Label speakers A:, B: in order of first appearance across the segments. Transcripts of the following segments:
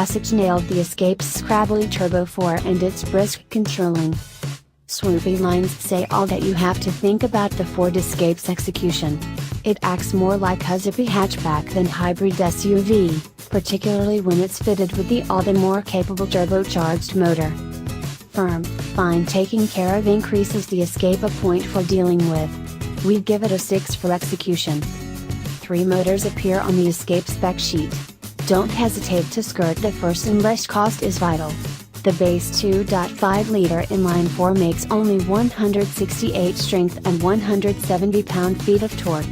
A: Passage nailed the Escape's scrabbly Turbo 4 and its brisk controlling. Swoopy lines say all that you have to think about the Ford Escape's execution. It acts more like a zippy hatchback than hybrid SUV, particularly when it's fitted with the all the more capable turbocharged motor. Firm, fine taking care of increases the Escape a point for dealing with. We'd give it a 6 for execution. 3 motors appear on the Escape spec sheet. Don't hesitate to skirt the first unless cost is vital. The base 2.5-liter inline-4 makes only 168 strength and 170 pound-feet of torque.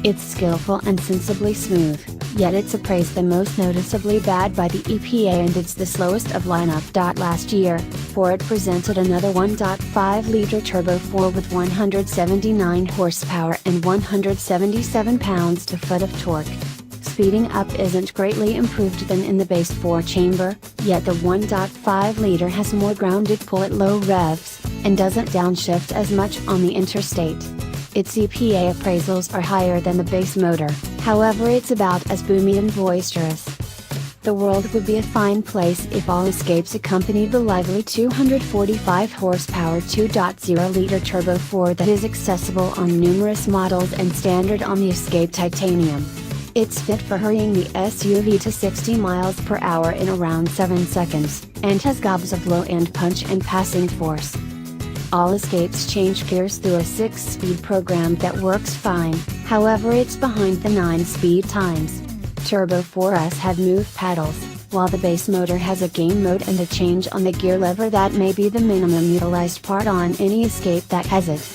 A: It's skillful and sensibly smooth, yet it's appraised the most noticeably bad by the EPA and it's the slowest of lineup. Last year, Ford presented another 1.5-liter Turbo 4 with 179 horsepower and 177 pounds-to-foot of torque. Speeding up isn't greatly improved than in the base 4-chamber, yet the 1.5-liter has more grounded pull at low revs, and doesn't downshift as much on the interstate. Its EPA appraisals are higher than the base motor, however it's about as boomy and boisterous. The world would be a fine place if all Escapes accompanied the lively 245 horsepower 2.0-liter Turbo 4 that is accessible on numerous models and standard on the Escape Titanium. It's fit for hurrying the SUV to 60 miles per hour in around 7 seconds, and has gobs of low-end punch and passing force. All Escapes change gears through a 6-speed program that works fine, however it's behind the 9-speed times. Turbo 4s have move paddles, while the base motor has a gain mode and a change on the gear lever that may be the minimum utilized part on any Escape that has it.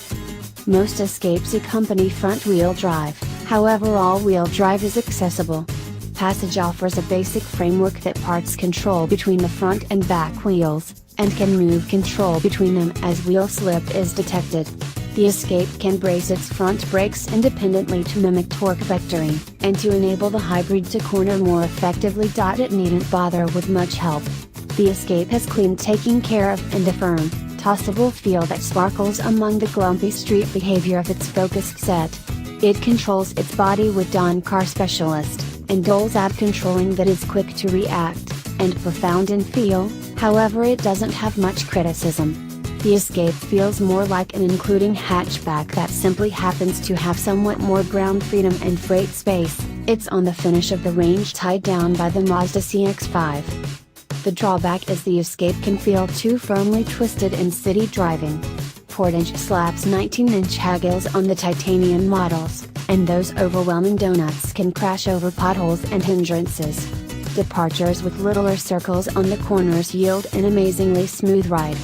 A: Most Escapes accompany front-wheel drive, however all-wheel drive is accessible. Passage offers a basic framework that parts control between the front and back wheels, and can move control between them as wheel slip is detected. The Escape can brace its front brakes independently to mimic torque vectoring, and to enable the hybrid to corner more effectively. It needn't bother with much help. The Escape has clean taking care of and a firm, tossable feel that sparkles among the glumpy street behavior of its focused set. It controls its body with Dawn Car Specialist, and doles out controlling that is quick to react, and profound in feel, however it doesn't have much criticism. The Escape feels more like an including hatchback that simply happens to have somewhat more ground freedom and freight space. It's on the finish of the range tied down by the Mazda CX-5. The drawback is the Escape can feel too firmly twisted in city driving. Portage slaps 19-inch haggles on the titanium models, and those overwhelming donuts can crash over potholes and hindrances. Departures with littler circles on the corners yield an amazingly smooth ride.